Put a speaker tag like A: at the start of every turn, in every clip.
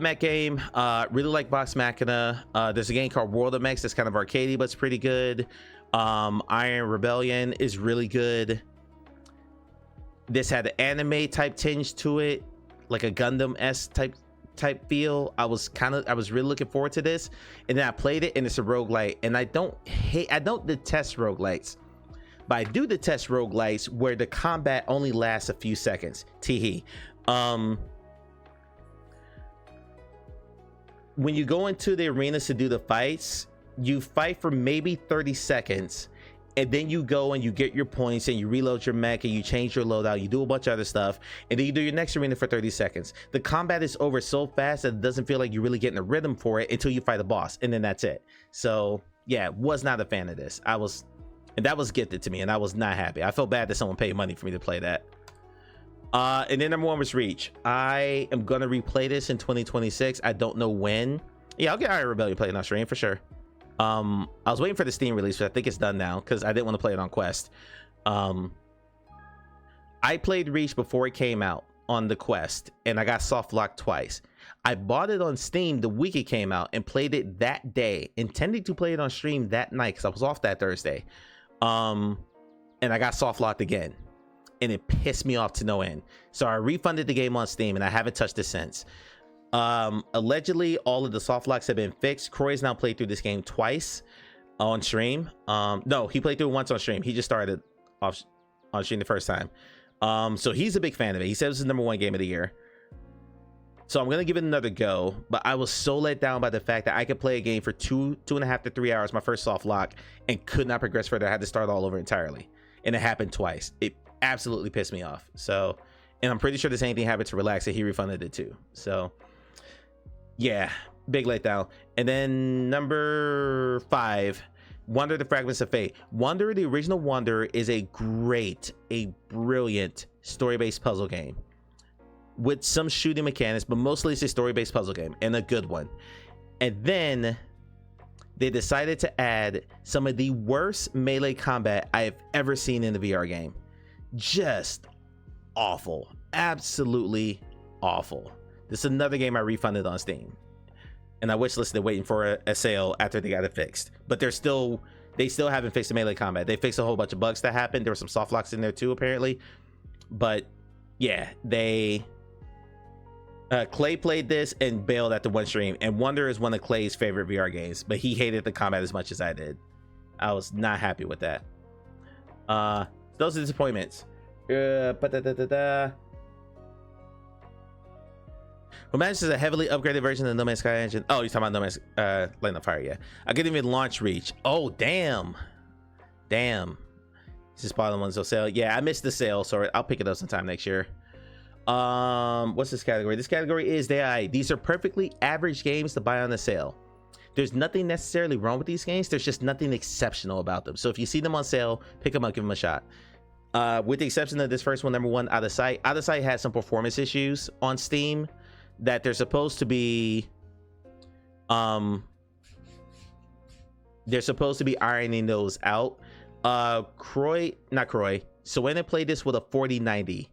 A: mech game. Really like Vox Machina. There's a game called World of Mechs that's kind of arcadey, but it's pretty good. Iron Rebellion is really good. This had an anime type tinge to it, like a Gundam-esque type feel. I was really looking forward to this, and then I played it, and it's a roguelite. And I don't detest roguelites, but I do detest roguelites where the combat only lasts a few seconds. Teehee. When you go into the arenas to do the fights, you fight for maybe 30 seconds, and then you go and you get your points and you reload your mech and you change your loadout, you do a bunch of other stuff, and then you do your next arena for 30 seconds. The combat is over so fast that it doesn't feel like you're really getting a rhythm for it until you fight a boss, and then that's it. So yeah, was not a fan of this. And that was gifted to me, and I was not happy. I felt bad that someone paid money for me to play that. And then number 1 was Reach. I am gonna replay this in 2026. I don't know when. Yeah, I'll get Iron Rebellion played on stream for sure. I was waiting for the Steam release, but I think it's done now because I didn't want to play it on Quest. I played Reach before it came out on the Quest, and I got soft locked twice. I bought it on Steam the week it came out and played it that day, intending to play it on stream that night because I was off that Thursday. And I got soft locked again, and it pissed me off to no end. So I refunded the game on Steam, and I haven't touched it since. Allegedly all of the soft locks have been fixed. Croy's now played through this game twice on stream. No, he played through it once on stream. He just started off on stream the first time. So he's a big fan of it. He says it's the #1 game of the year. So I'm gonna give it another go, but I was so let down by the fact that I could play a game for 2.5 to 3 hours, my first soft lock, and could not progress further. I had to start all over entirely, and it happened twice. It absolutely pissed me off. So, and I'm pretty sure the same thing happened to Relax, that he refunded it too. So yeah, big letdown. And then number 5, Wonder: The Fragments of Fate. Wonder, the original Wonder, is a brilliant story-based puzzle game with some shooting mechanics, but mostly it's a story-based puzzle game, and a good one. And then they decided to add some of the worst melee combat I have ever seen in a VR game. Just awful, absolutely awful. This is another game I refunded on Steam, and I wishlisted waiting for a sale after they got it fixed. But they still haven't fixed the melee combat. They fixed a whole bunch of bugs that happened. There were some soft locks in there too, apparently. But yeah, Clay played this and bailed at the one stream. And Wonder is one of Clay's favorite VR games, but he hated the combat as much as I did. I was not happy with that. Those are disappointments. Romantic is a heavily upgraded version of the No Man's Sky engine. Oh, you're talking about No Man's Light on Fire, yeah. I couldn't even launch Reach. Oh, damn. This is part of the ones on sale. Yeah, I missed the sale, so I'll pick it up sometime next year. What's this category? This category is these are perfectly average games to buy on the sale. There's nothing necessarily wrong with these games. There's just nothing exceptional about them. So if you see them on sale, pick them up, give them a shot. With the exception of this first one, number 1, Out of Sight. Out of Sight has some performance issues on Steam that they're supposed to be ironing those out. Soena played this with a 4090,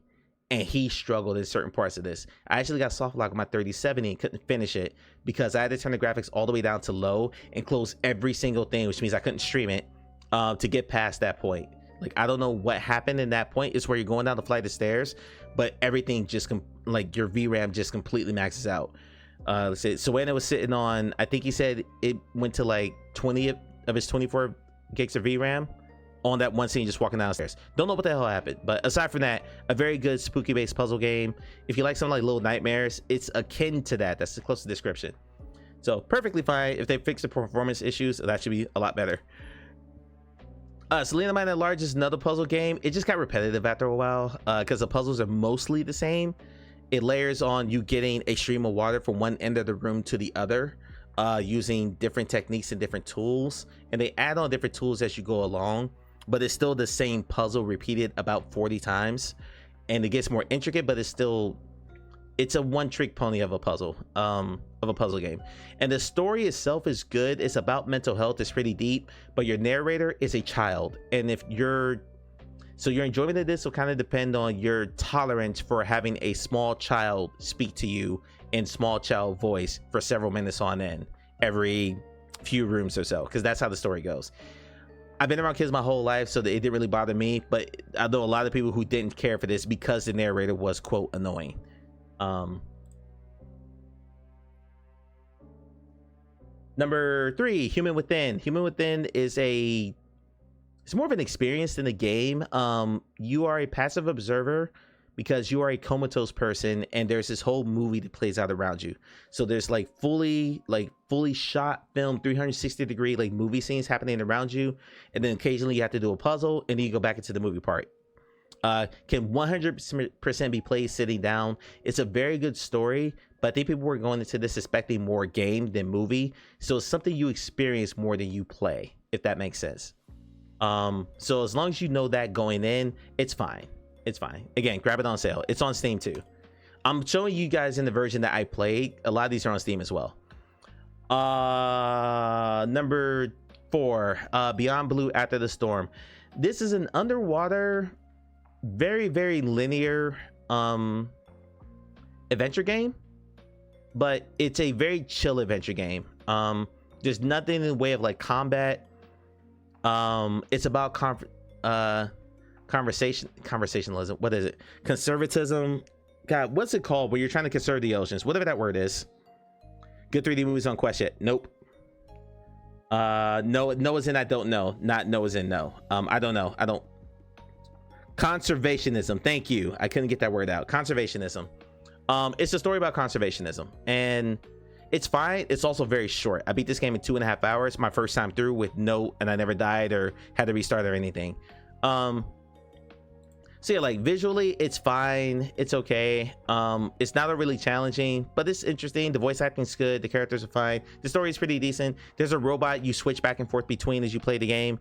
A: and he struggled in certain parts of this. I actually got soft lock on my 3070 and couldn't finish it because I had to turn the graphics all the way down to low and close every single thing, which means I couldn't stream it to get past that point. Like, I don't know what happened in that point. It's where you're going down the flight of stairs, but everything just like your VRAM just completely maxes out. Let's see. Soena was sitting on, I think he said it went to like 20 of his 24 gigs of VRAM on that one scene just walking downstairs. Don't know what the hell happened, but aside from that, a very good spooky based puzzle game. If you like something like Little Nightmares, it's akin to that. That's the closest description. So perfectly fine. If they fix the performance issues, that should be a lot better. Selena Mine at Large is another puzzle game. It just got repetitive after a while because the puzzles are mostly the same. It layers on you getting a stream of water from one end of the room to the other using different techniques and different tools, and they add on different tools as you go along, but it's still the same puzzle repeated about 40 times, and it gets more intricate, but it's a one-trick pony of a puzzle game. And the story itself is good. It's about mental health. It's pretty deep, but your narrator is a child, and your enjoyment of this will kind of depend on your tolerance for having a small child speak to you in small child voice for several minutes on end every few rooms or so, because that's how the story goes. I've been around kids my whole life, so that it didn't really bother me, but I know a lot of people who didn't care for this because the narrator was, quote, annoying. Number 3, Human Within. Human Within is it's more of an experience than a game. You are a passive observer because you are a comatose person, and there's this whole movie that plays out around you. So there's like fully shot film 360-degree like movie scenes happening around you, and then occasionally you have to do a puzzle, and then you go back into the movie part. Can 100% be played sitting down. It's a very good story, but I think people were going into this expecting more game than movie, so it's something you experience more than you play, if that makes sense. So as long as you know that going in, it's fine. It's fine. Again, grab it on sale. It's on Steam too. I'm showing you guys in the version that I played. A lot of these are on Steam as well. Number 4, Beyond Blue After the Storm. This is an underwater, very, very linear adventure game, but it's a very chill adventure game. There's nothing in the way of like combat. It's about conversationalism. What is it? Conservatism. God, what's it called where you're trying to conserve the oceans? Whatever that word is. Good 3D movies on Quest yet? Nope. No is in I don't know. Not no is in no. I don't know. Conservationism. Thank you. I couldn't get that word out. Conservationism. It's a story about conservationism, and it's fine. It's also very short. I beat this game in 2.5 hours, my first time through, with and I never died or had to restart or anything. So yeah, like visually it's fine, it's okay. It's not really challenging, but it's interesting. The voice acting's good, the characters are fine, the story is pretty decent. There's a robot you switch back and forth between as you play the game,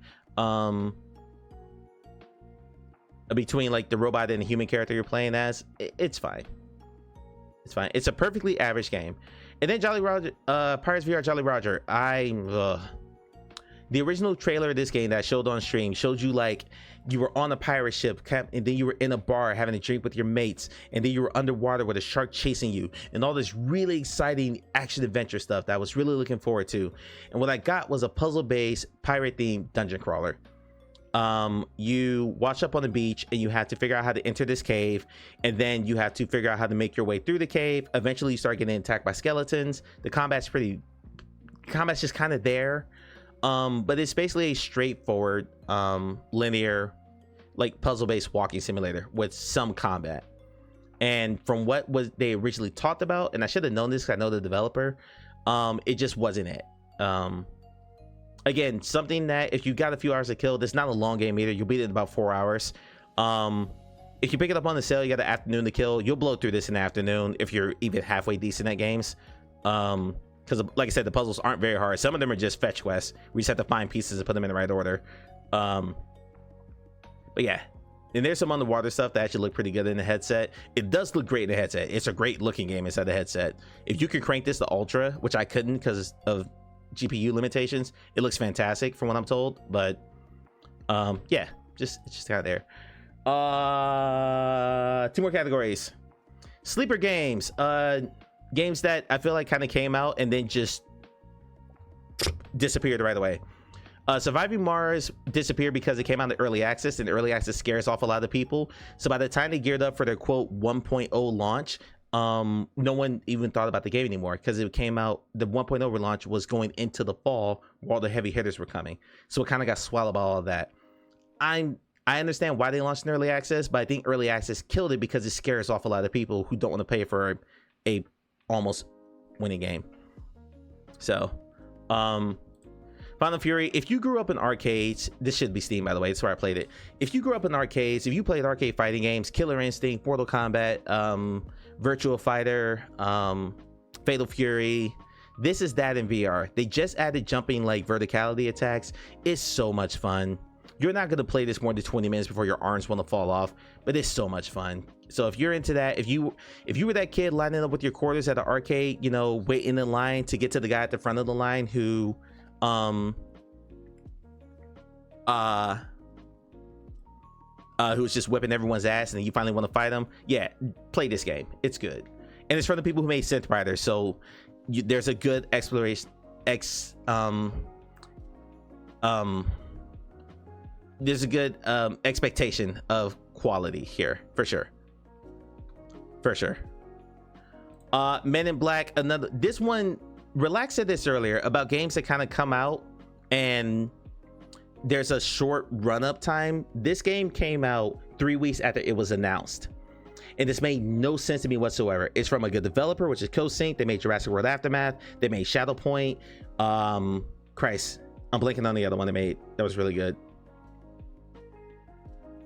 A: between like the robot and the human character you're playing as. It's fine. It's fine. It's a perfectly average game. And then Jolly Roger, Pirates VR Jolly Roger. The original trailer of this game that I showed on stream showed you like you were on a pirate ship, and then you were in a bar having a drink with your mates, and then you were underwater with a shark chasing you, and all this really exciting action adventure stuff that I was really looking forward to. And what I got was a puzzle-based pirate-themed dungeon crawler. You wash up on the beach and you have to figure out how to enter this cave, and then you have to figure out how to make your way through the cave. Eventually you start getting attacked by skeletons. The combat's just kind of there, but it's basically a straightforward linear like puzzle-based walking simulator with some combat. And from what was they originally talked about, and I should have known this because I know the developer, it just wasn't it. Again, something that if you got a few hours to kill, this is not a long game either. You'll beat it in about 4 hours. If you pick it up on the sale, you got an afternoon to kill. You'll blow through this in the afternoon if you're even halfway decent at games. Because like I said, the puzzles aren't very hard. Some of them are just fetch quests. We just have to find pieces and put them in the right order. But yeah, and there's some underwater stuff that actually look pretty good in the headset. It does look great in the headset. It's a great looking game inside the headset. If you can crank this to ultra, which I couldn't because of GPU limitations, it looks fantastic from what I'm told. But yeah, it's just kind of there. 2 more categories. Sleeper games. Games that I feel like kind of came out and then just disappeared right away. Surviving Mars disappeared because it came out in early access, and early access scares off a lot of people. So by the time they geared up for their quote 1.0 launch, no one even thought about the game anymore because it came out, the 1.0 launch was going into the fall while the heavy hitters were coming. So it kind of got swallowed by all of that. I understand why they launched in early access, but I think early access killed it because it scares off a lot of people who don't want to pay for a almost winning game. So Final Fury, if you grew up in arcades, this should be Steam by the way, that's where I played it. If you grew up in arcades, if you played arcade fighting games, Killer Instinct, Mortal Kombat, Virtua Fighter, Fatal Fury, this is that in VR. They just added jumping like verticality attacks. It's so much fun. You're not going to play this more than 20 minutes before your arms want to fall off, but it's so much fun. So if you're into that, if you were that kid lining up with your quarters at the arcade, you know, waiting in line to get to the guy at the front of the line who's just whipping everyone's ass and you finally want to fight him, yeah, play this game. It's good. and it's from the people who made Synth Riders. So there's a good exploration, there's a good expectation of quality here for sure. Men in Black, another. This one, Relax said this earlier about games that kind of come out and there's a short run-up time. This game came out 3 weeks after it was announced, and this made no sense to me whatsoever. It's from a good developer, which is CoSync. They made Jurassic World Aftermath. They made Shadow Point. Christ, I'm blanking on the other one they made that was really good.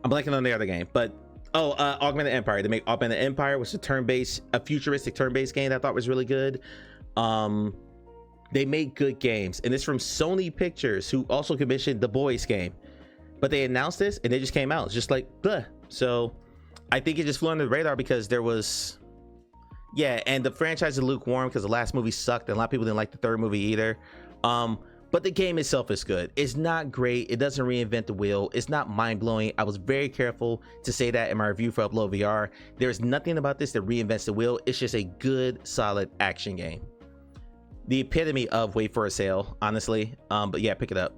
A: I'm blanking on the other game, but Augmented Empire. They make Augmented Empire, which is a futuristic turn-based game that I thought was really good. They make good games, and it's from Sony Pictures, who also commissioned the Boys game. But they announced this, and they just came out. It's just like, bleh. So I think it just flew under the radar because there was, and the franchise is lukewarm because the last movie sucked, and a lot of people didn't like the third movie either. But the game itself is good. It's not great. It doesn't reinvent the wheel. It's not mind-blowing. I was very careful to say that in my review for Upload VR. There's nothing about this that reinvents the wheel. It's just a good, solid action game. The epitome of wait for a sale, honestly. But yeah, pick it up.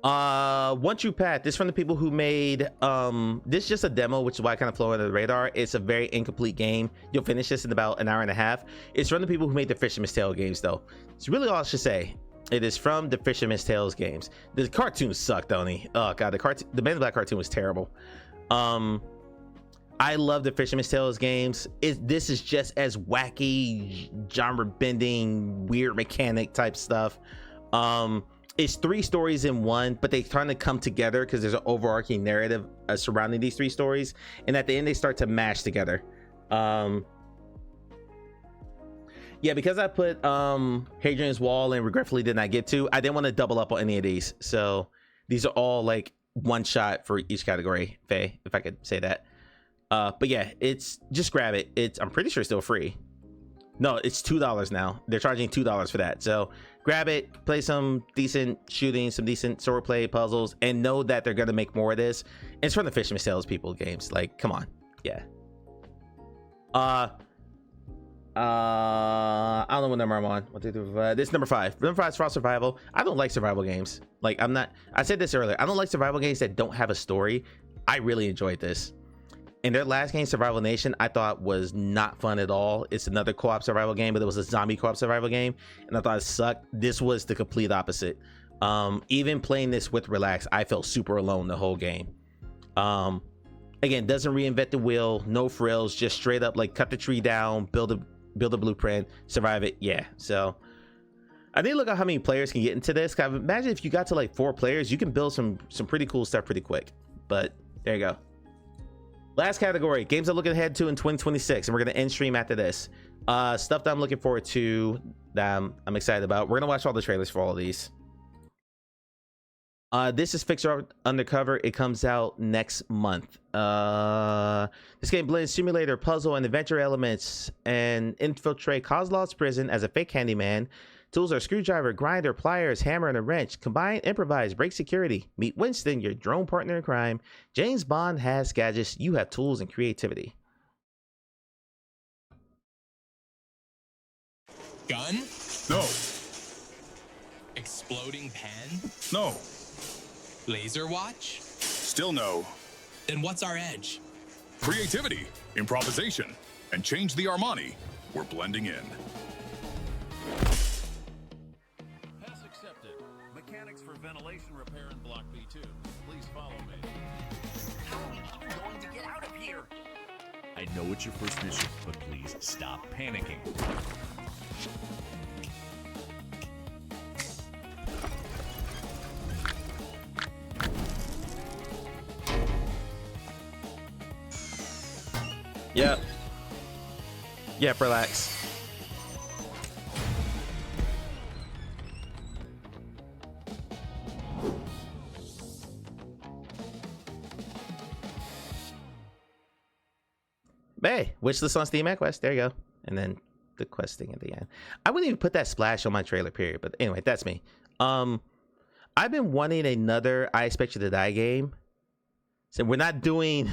A: One True Path. This is from the people who made this is just a demo, which is why I kind of flew under the radar. It's a very incomplete game. You'll finish this in about an hour and a half. It's from the people who made the Fisherman's Tale games, though. It's really all I should say. It is from the Fisherman's Tales games. The cartoon sucked, don't he? Oh god, the Men in Black cartoon was terrible. I love the Fisherman's Tales games. This is just as wacky, genre bending, weird mechanic type stuff. It's 3 stories in one, but they trying to come together because there's an overarching narrative surrounding these 3 stories, and at the end they start to mash together. Because I put Hadrian's Wall and regretfully did not get to, I didn't want to double up on any of these, so these are all like one shot for each category, Faye, if I could say that. But yeah, it's just grab it. I'm pretty sure it's still free. No, it's $2 now. They're charging $2 for that. So grab it, play some decent shooting, some decent swordplay puzzles, and know that they're gonna make more of this. And it's from the Fisherman's Tales people games. Like, come on, yeah. I don't know what number I'm on. This is number 5. Number 5 is Frost Survival. I don't like survival games. Like, I said this earlier. I don't like survival games that don't have a story. I really enjoyed this. And their last game, Survival Nation, I thought was not fun at all. It's another co-op survival game, but it was a zombie co-op survival game, and I thought it sucked. This was the complete opposite. Even playing this with Relax, I felt super alone the whole game. Again, doesn't reinvent the wheel, no frills, just straight up like cut the tree down, build a blueprint, survive it. Yeah, so I need to look at how many players can get into this. 'Cause imagine if you got to like 4 players, you can build some pretty cool stuff pretty quick. But there you go. Last category, games I'm looking ahead to in 2026, and we're gonna end stream after this. Stuff that I'm looking forward to, that I'm excited about. We're gonna watch all the trailers for all of these. This is Fixer Undercover. It comes out next month. This game blends simulator, puzzle, and adventure elements and infiltrate Kozlov's prison as a fake handyman. Tools are screwdriver, grinder, pliers, hammer, and a wrench. Combine, improvise, break security. Meet Winston, your drone partner in crime. James Bond has gadgets. You have tools and creativity.
B: Gun?
C: No.
B: Exploding pen?
C: No.
B: Laser watch?
C: Still no.
B: Then what's our edge?
C: Creativity, improvisation, and change the Armani. We're blending in.
D: Pass accepted. Mechanics for ventilation repair in Block B2. Please follow me.
E: How are we even going to get out of here?
D: I know it's your first mission, but please stop panicking.
A: Yep, relax. Hey, wish list on Steam at Quest. There you go. And then the quest thing at the end. I wouldn't even put that splash on my trailer, period. But anyway, that's me. I've been wanting another I Expect You to Die game. So we're not doing